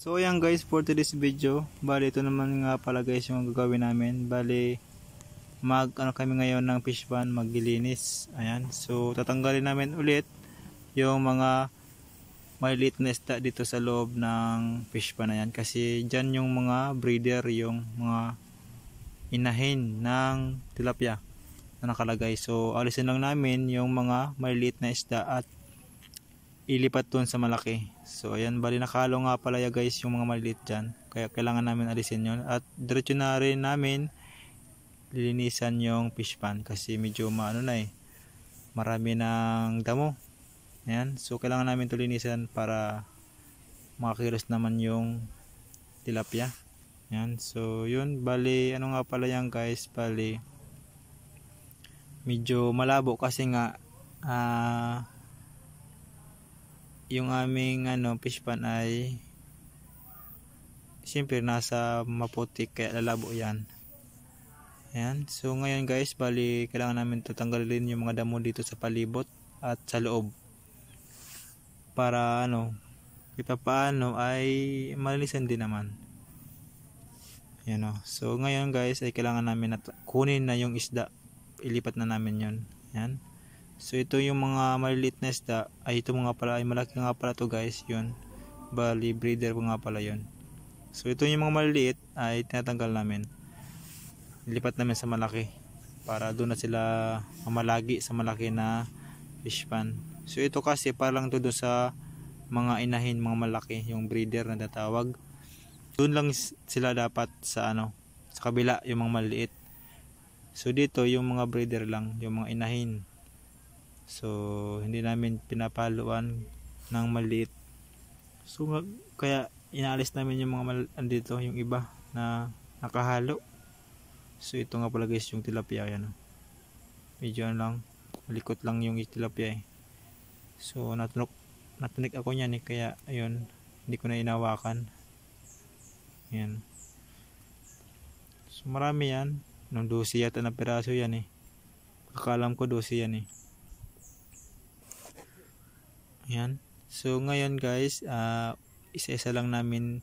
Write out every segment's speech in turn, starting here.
So ayan guys, for today's video, bali ito naman nga pala guys yung gagawin namin. Bali kami ngayon ng fish pan, maglilinis. Ayan, so tatanggalin namin ulit yung mga maliliit na isda dito sa loob ng fish pan na yan. Kasi dyan yung mga breeder, yung mga inahin ng tilapia na nakalagay. So alisin lang namin yung mga maliliit na isda at ilipat dun sa malaki. So ayan, bali nakalo nga pala ya guys yung mga maliliit dyan, kaya kailangan namin alisin yun. At diretso na rin namin lilinisan yung fish pan kasi medyo maano na marami ng damo. Ayan, so kailangan namin ito linisan para makakilos naman yung tilapia. Ayan, so yun, bali ano nga pala yan guys, bali medyo malabo kasi nga yung aming fish pan ay siyempre nasa maputik kaya lalabo yan. Ayan, so ngayon guys, bali kailangan namin tatanggalin yung mga damo dito sa palibot at sa loob para kita paano ay malinisan din naman. Ayan o. So ngayon guys ay kailangan namin kunin na yung isda, ilipat na namin yun. Ayan. So ito yung mga maliliit na isda, ay ito mga pala ay malaki nga pala to guys, yun. Bali breeder ko nga pala yun. So ito yung mga maliliit ay tinatanggal namin. Ilipat namin sa malaki para doon na sila mamalagi sa malaki na fish pan. So ito kasi parang to doon sa mga inahin, mga malaki, yung breeder na tatawag. Doon lang sila dapat sa sa kabila yung mga maliliit. So dito yung mga breeder lang, yung mga inahin. So hindi namin pinapaluan ng maliit. So kaya inaalis namin yung mga andito, yung iba na nakahalo. So ito nga pala guys yung tilapia, yan. Medyo lang malikot lang yung tilapia So natunik ako niyan kaya ayun, hindi ko na inawakan. Yan. So marami yan. Nung 12 yata na piraso yan Akalam ko 12 yan Ayan. So ngayon guys, isa-isa lang namin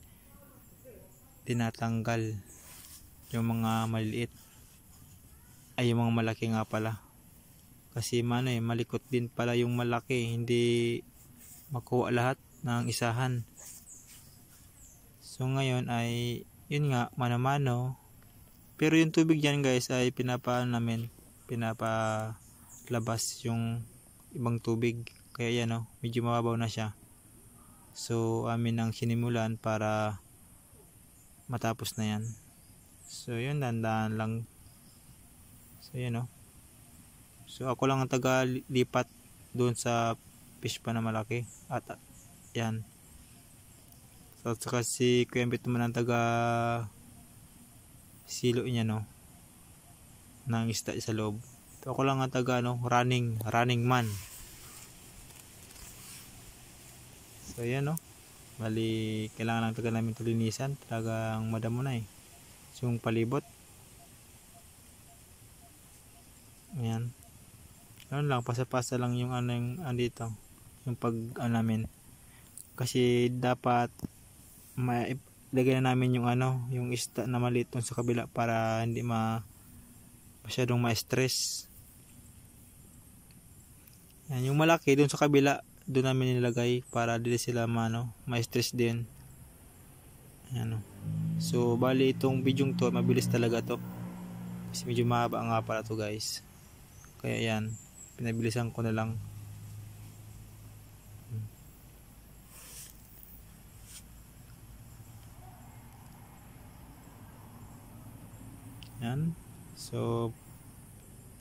tinatanggal yung mga maliit. Ay yung mga malaki nga pala. Kasi malikot din pala yung malaki, hindi makuha lahat ng isahan. So ngayon ay yun nga, mano-mano. Pero yung tubig dyan guys ay pinapalabas yung ibang tubig. Kaya yan medyo mababaw na siya. So amin ang sinimulan para matapos na yan. So yun, dandan lang. So yun So ako lang ang taga lipat doon sa fish pan na malaki. At yan. So saka si Kuya Ambit naman ang taga silo niya ng isda sa loob. So ako lang ang taga running man. So yan bali kailangan lang taga namin tulinisan, talagang madamo na So, yung palibot. Ayan. Ano lang, pasa-pasa lang yung yung andito, yung pag namin. Kasi dapat ilagay na namin yung yung isda na maliit dun sa kabila para hindi masyadong ma-stress. Yan, yung malaki dun sa kabila, doon namin nilagay para hindi sila ma-stress din. Ayan So bali itong video to, mabilis talaga to. Kasi medyo mahaba nga pala to guys. Kaya yan, pinabilisan ko na lang. Yan. So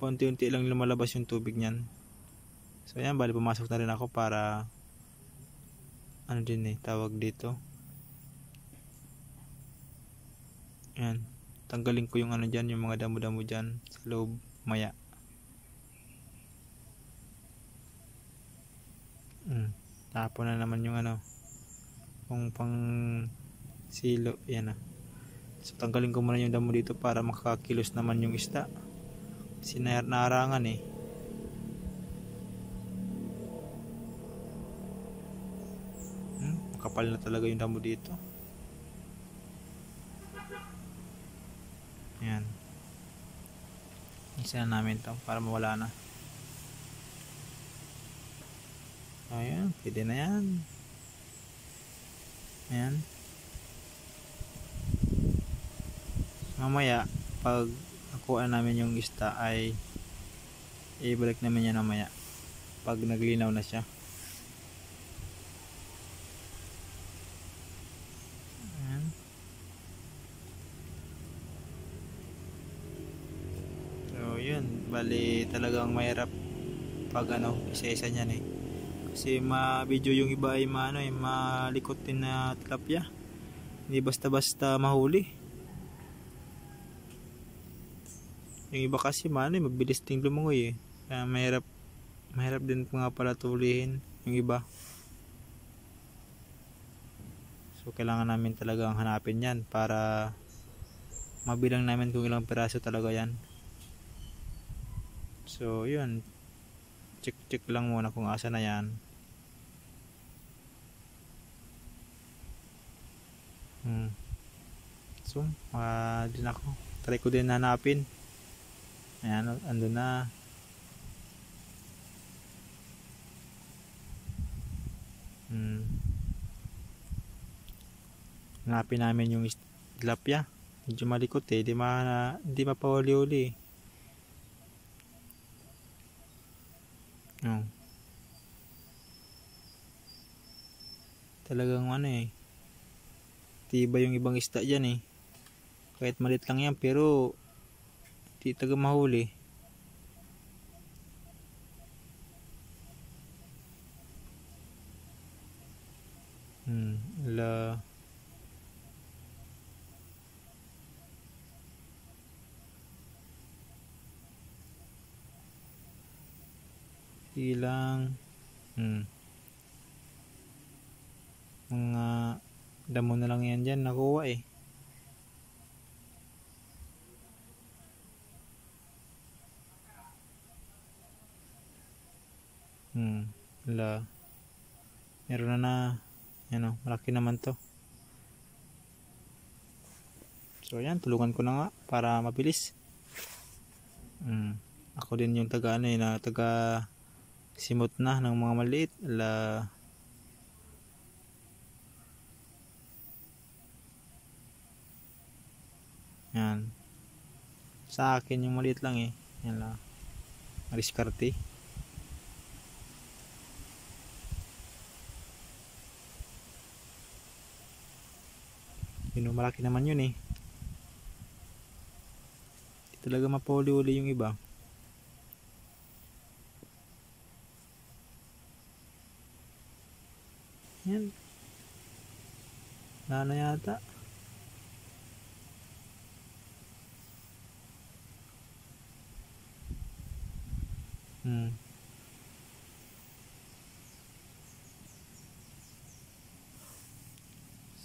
paunti-unti lang lumalabas yung tubig niyan. So yan, bali pumasok na rin ako para tawag dito. Yan, tanggalin ko yung dyan, yung mga damo-damo dyan sa loob maya. Tapon na naman yung yung pang silo, yan So tanggalin ko muna yung damo dito para makakilos naman yung isda. Kasi naarangan kapal na talaga yung damo dito. Ayan. Isa na namin to para mawala na. Ayan, pwede na yan. Ayan. Mamaya, pag nakuha namin yung isda ay ibalik namin yan mamaya. Pag naglinaw na siya. Ayan. So, yun. Bali, talagang mahirap pag isa-isa niyan eh. Kasi ma-video yung iba ay malikot din na tilapia. Hindi basta-basta mahuli. Yung iba kasi mabilis din lumungoy eh. Kaya mahirap din nga pala tulihin yung iba. So kailangan namin talagang hanapin yan para mabilang namin kung ilang piraso talaga yan. So yun, check lang muna kung asa na yan. So din ako, try ko din hanapin. Ayan, andun na. Hanapin namin yung tilapia. Medyo malikot eh, di mapahuli-huli. Talagang tiba yung ibang isda dyan eh. Kahit malit lang yan pero di taga mahuli. Ilang mga damo na lang yan dyan nakuha eh. Meron na malaki naman to. So yan, tulungan ko na nga para mabilis. Ako din yung taga simot na ng mga maliit. Yan. Sa akin yung maliit lang eh. Yan lang. Mariskarte. Yun, malaki naman yun eh. Hindi talaga mapahuli-huli yung iba. Yan. Wala na yata.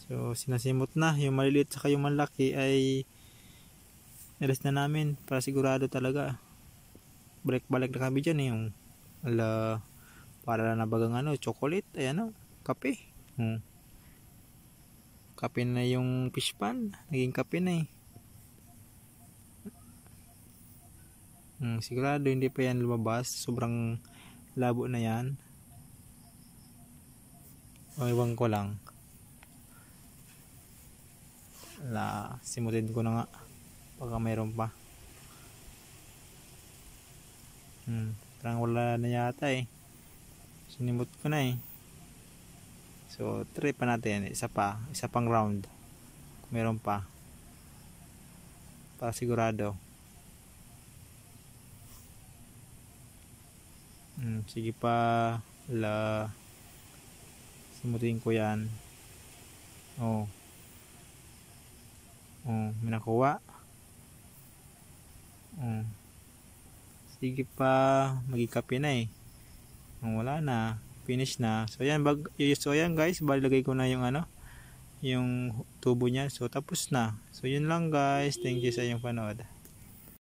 So sinasimot na. Yung maliliit saka yung malaki ay nilas na namin para sigurado talaga. Balik na kami dyan eh. Yung para na bagang chocolate. Ayan kape. Kape na yung fish pan. Naging kape na eh. Sigurado hindi pa yan lumabas. Sobrang labo na yan. O iwan ko lang. Simutin ko na nga. Baka mayroon pa. Parang wala na yata eh. Sinimot ko na eh. So try pa natin. Isa pang round. Kung meron pa. Para sigurado. Sige pa. Simutin ko yan. May nakuha. Sige pa, magikape na eh. Wala na, finish na. So yan guys, balagay ko na yung yung tubo niya. So tapos na. So yun lang guys. Thank you sa inyong panood.